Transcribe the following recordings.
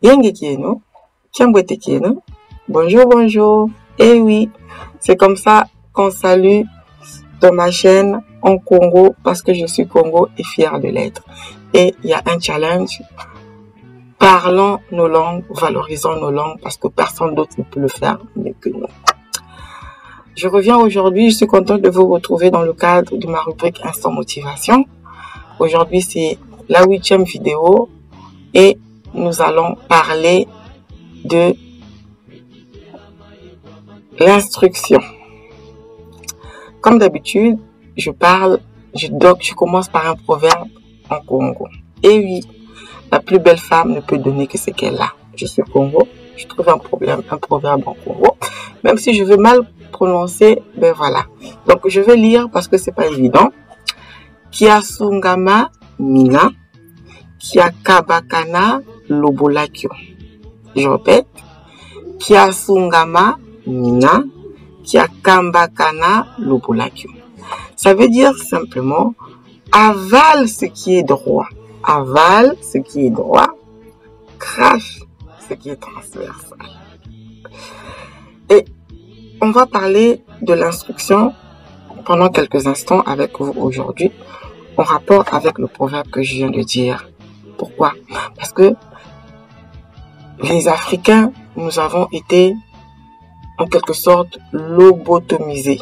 Yengekieno, Tiambwetekieno. Bonjour, bonjour. Eh oui, c'est comme ça qu'on salue dans ma chaîne en Congo parce que je suis Congo et fière de l'être. Et il y a un challenge. Parlons nos langues, valorisons nos langues parce que personne d'autre ne peut le faire mieux que nous. Je reviens aujourd'hui, je suis contente de vous retrouver dans le cadre de ma rubrique Instant Motivation. Aujourd'hui, c'est la 8e vidéo et nous allons parler de l'instruction. Comme d'habitude, je commence par un proverbe en Congo. Et oui, la plus belle femme ne peut donner que ce qu'elle a. Je suis Congo, je trouve un proverbe en Congo. Même si je veux mal prononcer, ben voilà. Donc je vais lire parce que c'est pas évident. Kiasungama mina, kiakabakana lobolakio. Je répète. Kiasungama mina, kiakambakana lobolakio. Ça veut dire simplement avale ce qui est droit. Avale ce qui est droit, crache ce qui est transversal. Et on va parler de l'instruction pendant quelques instants avec vous aujourd'hui, en rapport avec le proverbe que je viens de dire. Pourquoi? Parce que les Africains, nous avons été en quelque sorte lobotomisés.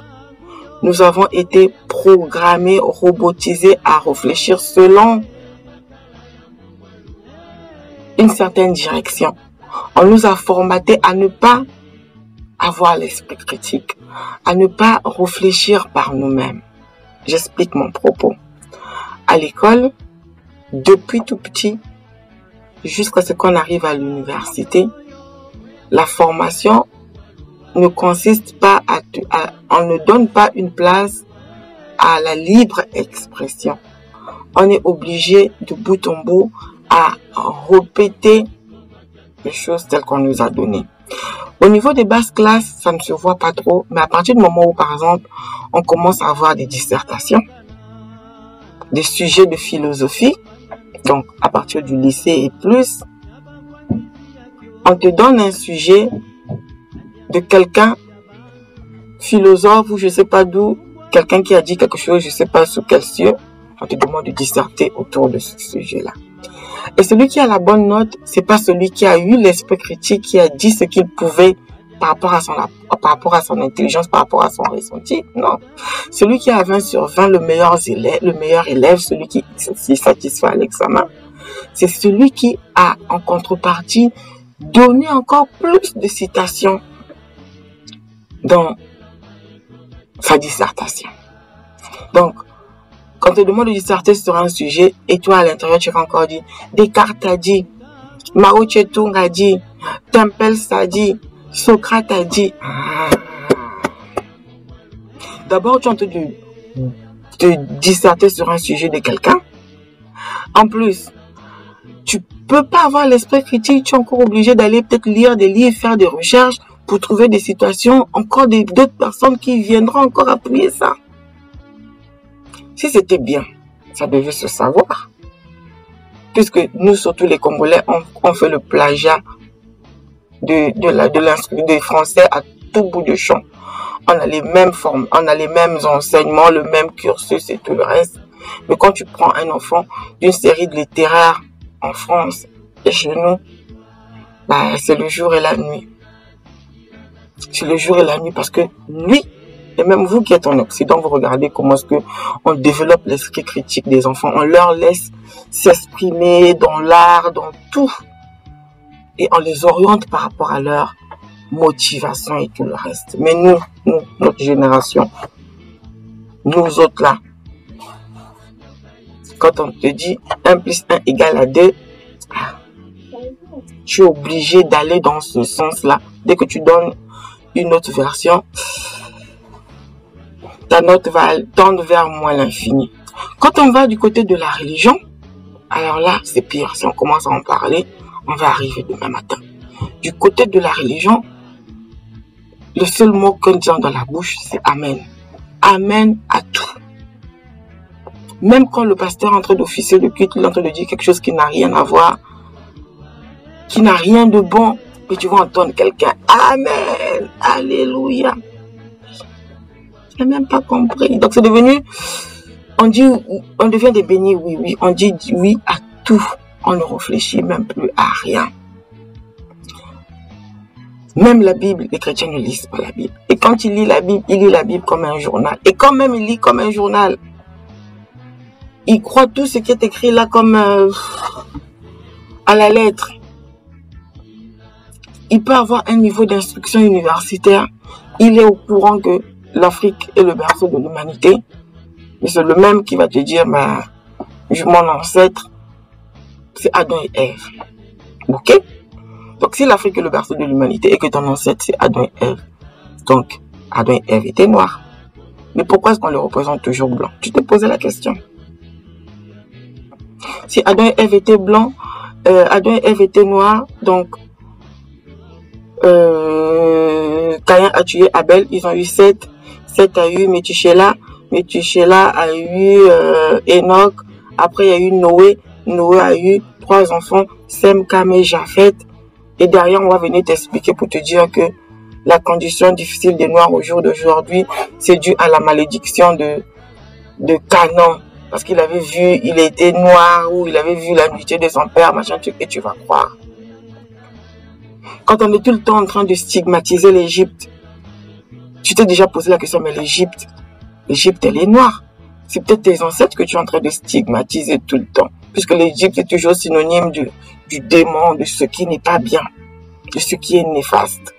Nous avons été programmés, robotisés à réfléchir selon une certaine direction. On nous a formatés à ne pas avoir l'esprit critique, à ne pas réfléchir par nous-mêmes. J'explique mon propos. À l'école, depuis tout petit, jusqu'à ce qu'on arrive à l'université, la formation ne consiste pas on ne donne pas une place à la libre expression. On est obligé de bout en bout à répéter les choses telles qu'on nous a données. Au niveau des basses classes, ça ne se voit pas trop, mais à partir du moment où, par exemple, on commence à avoir des dissertations, des sujets de philosophie, donc à partir du lycée et plus, on te donne un sujet de quelqu'un, philosophe ou je ne sais pas d'où, quelqu'un qui a dit quelque chose, je ne sais pas sous quel cieux, on te demande de disserter autour de ce sujet-là. Et celui qui a la bonne note, c'est pas celui qui a eu l'esprit critique, qui a dit ce qu'il pouvait par rapport à son intelligence, par rapport à son ressenti. Non. Celui qui a 20 sur 20, le meilleur élève, celui qui s'est satisfait à l'examen, c'est celui qui a, en contrepartie, donné encore plus de citations dans sa dissertation. Donc, quand on te demande de disserter sur un sujet, et toi à l'intérieur, tu vas encore dire, Descartes a dit, Mao Tse-tung a dit, Tempels a dit, Socrate a dit. D'abord, tu es en train de disserter sur un sujet de quelqu'un. En plus, tu peux pas avoir l'esprit critique, tu es encore obligé d'aller peut-être lire des livres, faire des recherches pour trouver des situations, encore d'autres personnes qui viendront encore appuyer ça. Si c'était bien, ça devait se savoir. Puisque nous, surtout les Congolais, on fait le plagiat des Français à tout bout de champ. On a les mêmes formes, on a les mêmes enseignements, le même cursus et tout le reste. Mais quand tu prends un enfant d'une série de littéraires en France et chez nous, bah, c'est le jour et la nuit. C'est le jour et la nuit parce que lui, et même vous qui êtes en Occident, vous regardez comment est-ce que on développe l'esprit critique des enfants. On leur laisse s'exprimer dans l'art, dans tout. Et on les oriente par rapport à leur motivation et tout le reste. Mais nous, notre génération, nous autres là, quand on te dit 1 plus 1 égale 2, tu es obligé d'aller dans ce sens-là. Dès que tu donnes une autre version, ta note va tendre vers moins l'infini. Quand on va du côté de la religion, alors là, c'est pire. Si on commence à en parler, on va arriver demain matin. Du côté de la religion, le seul mot qu'on tient dans la bouche, c'est Amen. Amen à tout. Même quand le pasteur est en train d'officier le culte, il est en train de dire quelque chose qui n'a rien à voir qui n'a rien de bon, et tu vas entendre quelqu'un. Amen. Alléluia. Je n'ai même pas compris. Donc c'est devenu, on devient des bénis, oui, oui. On dit oui à tout. On ne réfléchit même plus à rien. Même la Bible, les chrétiens ne lisent pas la Bible. Et quand il lit la Bible comme un journal. Et quand même il lit comme un journal, il croit tout ce qui est écrit là comme à la lettre. Il peut avoir un niveau d'instruction universitaire. Il est au courant que l'Afrique est le berceau de l'humanité. Mais c'est le même qui va te dire, mon ancêtre, c'est Adam et Ève. Ok? Donc si l'Afrique est le berceau de l'humanité et que ton ancêtre c'est Adam et Ève, donc Adam et Ève étaient noirs. Mais pourquoi est-ce qu'on les représente toujours blancs? Tu t'es posé la question. Si Adam et Ève étaient blancs, Adam et Ève étaient noirs, donc Caïn a tué Abel, ils ont eu 7. 7 a eu Métuséla a eu Enoch, après il y a eu Noé a eu 3 enfants, Sem, Cam et Japhet. Et derrière, on va venir t'expliquer pour te dire que la condition difficile des Noirs au jour d'aujourd'hui, c'est dû à la malédiction de Canaan. Parce qu'il avait vu, il était noir, ou il avait vu la nudité de son père, machin, et tu vas croire. Quand on est tout le temps en train de stigmatiser l'Égypte, tu t'es déjà posé la question, mais l'Égypte, elle est noire. C'est peut-être tes ancêtres que tu es en train de stigmatiser tout le temps. Puisque l'Égypte est toujours synonyme du démon, de ce qui n'est pas bien, de ce qui est néfaste.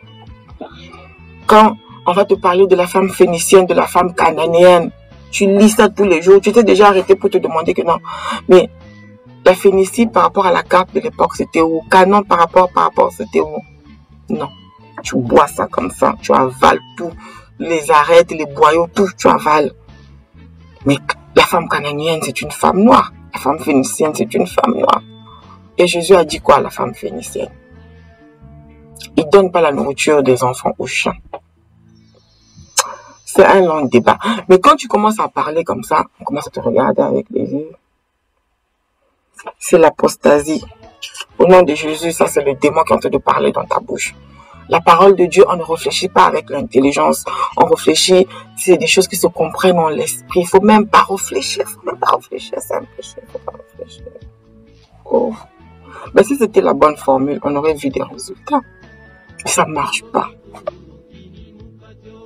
Quand on va te parler de la femme phénicienne, de la femme cananéenne, tu lis ça tous les jours, tu t'es déjà arrêté pour te demander que non. Mais la Phénicie par rapport à la carte de l'époque, c'était où? Canaan par rapport, c'était où? Non. Tu bois ça comme ça, tu avales tout, les arêtes, les boyaux, tout, tu avales. Mais la femme cananéenne, c'est une femme noire. La femme phénicienne, c'est une femme noire. Et Jésus a dit quoi à la femme phénicienne? Il ne donne pas la nourriture des enfants aux chiens. C'est un long débat. Mais quand tu commences à parler comme ça, on commence à te regarder avec les yeux. C'est l'apostasie. Au nom de Jésus, ça c'est le démon qui est en train de parler dans ta bouche. La parole de Dieu, on ne réfléchit pas avec l'intelligence. On réfléchit, c'est des choses qui se comprennent dans l'esprit. Il ne faut même pas réfléchir. C'est un péché. Il ne faut pas réfléchir. Oh. Mais si c'était la bonne formule, on aurait vu des résultats. Mais ça ne marche pas.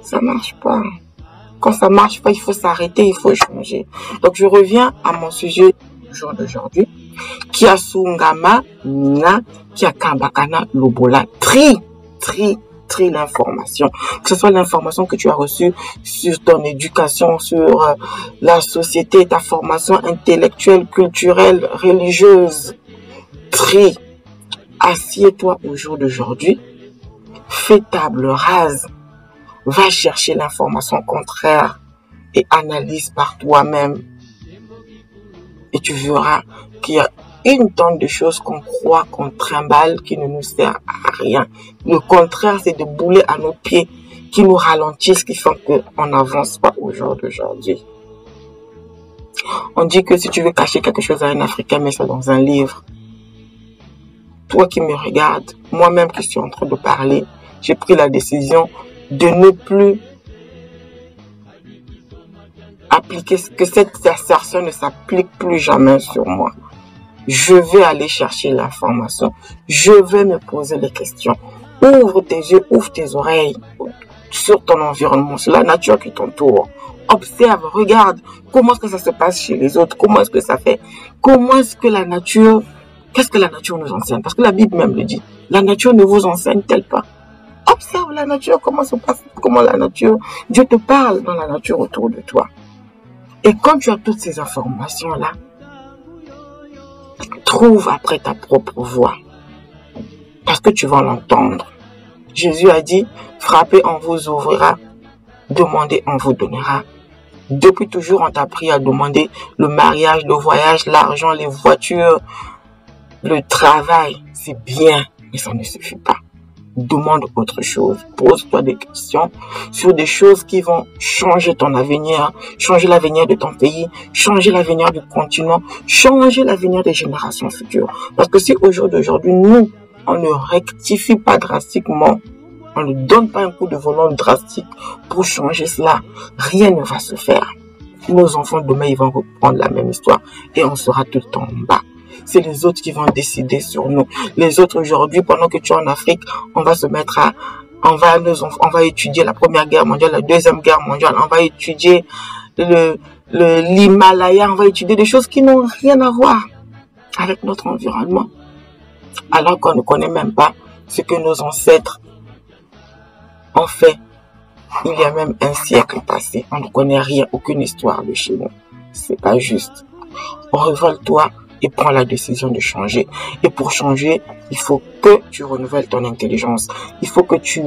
Ça ne marche pas. Quand ça ne marche pas, il faut s'arrêter, il faut changer. Donc je reviens à mon sujet du jour d'aujourd'hui. Kia Sungama, Nina, Kia Kambakana, Lobola, tri l'information. Que ce soit l'information que tu as reçue sur ton éducation, sur la société, ta formation intellectuelle, culturelle, religieuse. Tri. Assieds-toi au jour d'aujourd'hui. Fais table rase. Va chercher l'information contraire et analyse par toi-même. Et tu verras qu'il y a une tonne de choses qu'on croit, qu'on trimballe, qui ne nous sert à rien. Le contraire, c'est de bouler à nos pieds, qui nous ralentissent, qui font qu'on n'avance pas au jour d'aujourd'hui. On dit que si tu veux cacher quelque chose à un Africain, mets ça dans un livre. Toi qui me regardes, moi-même qui suis en train de parler, j'ai pris la décision de ne plus appliquer, que cette assertion ne s'applique plus jamais sur moi. Je vais aller chercher l'information. Je vais me poser les questions. Ouvre tes yeux, ouvre tes oreilles sur ton environnement, sur la nature qui t'entoure. Observe, regarde comment est-ce que ça se passe chez les autres, comment est-ce que ça fait, comment est-ce que la nature, qu'est-ce que la nature nous enseigne? Parce que la Bible même le dit, la nature ne vous enseigne-t-elle pas? Observe la nature, comment se passe, comment la nature, Dieu te parle dans la nature autour de toi. Et quand tu as toutes ces informations-là, trouve après ta propre voix. Parce que tu vas l'entendre. Jésus a dit, frappez, on vous ouvrira. Demandez, on vous donnera. Depuis toujours, on t'a appris à demander le mariage, le voyage, l'argent, les voitures, le travail. C'est bien, mais ça ne suffit pas. Demande autre chose. Pose-toi des questions sur des choses qui vont changer ton avenir, changer l'avenir de ton pays, changer l'avenir du continent, changer l'avenir des générations futures. Parce que si au jour d'aujourd'hui, nous, on ne rectifie pas drastiquement, on ne donne pas un coup de volant drastique pour changer cela, rien ne va se faire. Nos enfants demain, ils vont reprendre la même histoire et on sera tout le temps en bas. C'est les autres qui vont décider sur nous. Les autres aujourd'hui, pendant que tu es en Afrique, on va se mettre à, on va étudier la Première Guerre mondiale, la Deuxième Guerre mondiale, on va étudier l'Himalaya, on va étudier des choses qui n'ont rien à voir avec notre environnement. Alors qu'on ne connaît même pas ce que nos ancêtres ont fait il y a même un siècle passé. On ne connaît rien, aucune histoire de chez nous. C'est pas juste. Révolte-toi et prends la décision de changer. Et pour changer, il faut que tu renouvelles ton intelligence. Il faut que tu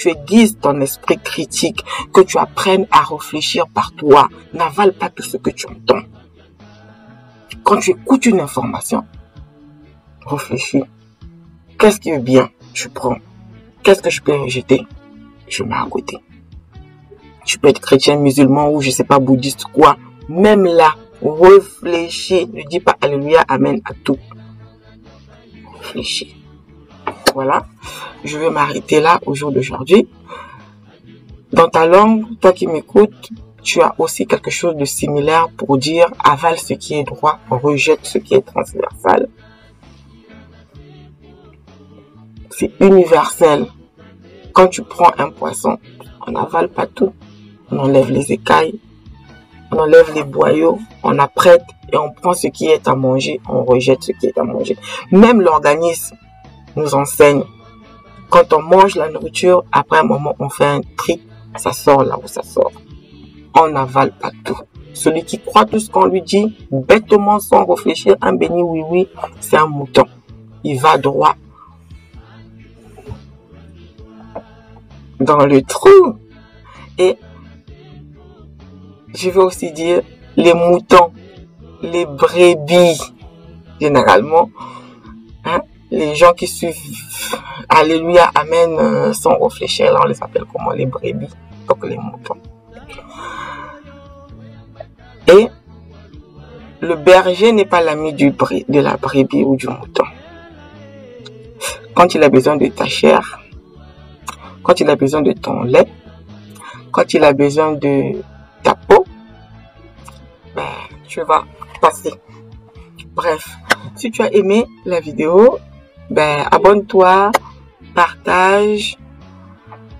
aiguises ton esprit critique, que tu apprennes à réfléchir par toi. N'avale pas tout ce que tu entends. Quand tu écoutes une information, réfléchis. Qu'est-ce qui est bien? Je prends. Qu'est-ce que je peux rejeter? Je mets à côté. Tu peux être chrétien, musulman ou je sais pas, bouddhiste, quoi. Même là, réfléchis. Ne dis pas alléluia, amen à tout. Réfléchis. Voilà. Je vais m'arrêter là au jour d'aujourd'hui. Dans ta langue, toi qui m'écoutes, tu as aussi quelque chose de similaire pour dire avale ce qui est droit, rejette ce qui est transversal. C'est universel. Quand tu prends un poisson, on n'avale pas tout. On enlève les écailles, on enlève les boyaux, on apprête et on prend ce qui est à manger, on rejette ce qui est à manger. Même l'organisme nous enseigne. Quand on mange la nourriture, après un moment, on fait un tri, ça sort là où ça sort. On n'avale pas tout. Celui qui croit tout ce qu'on lui dit, bêtement sans réfléchir, un béni oui, c'est un mouton. Il va droit dans le trou. Et je vais aussi dire les moutons, les brebis, généralement, hein, les gens qui suivent alléluia, amen, sans réfléchir, là on les appelle comment? Les brebis, donc les moutons. Et le berger n'est pas l'ami de la brebis ou du mouton. Quand il a besoin de ta chair, quand il a besoin de ton lait, quand il a besoin de ta peau, ben, tu vas passer. Bref, si tu as aimé la vidéo, ben, abonne-toi, partage,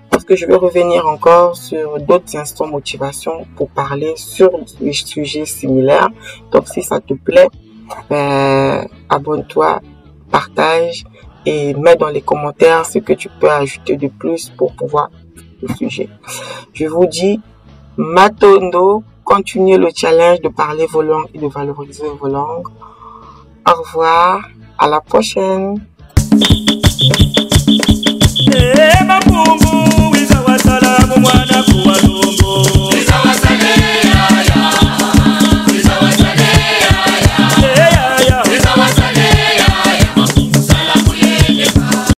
parce que je vais revenir encore sur d'autres instants motivation pour parler sur des sujets similaires. Donc, si ça te plaît, ben, abonne-toi, partage et mets dans les commentaires ce que tu peux ajouter de plus pour pouvoir le sujet. Je vous dis, Matondo, continuez le challenge de parler vos langues et de valoriser vos langues. Au revoir, à la prochaine.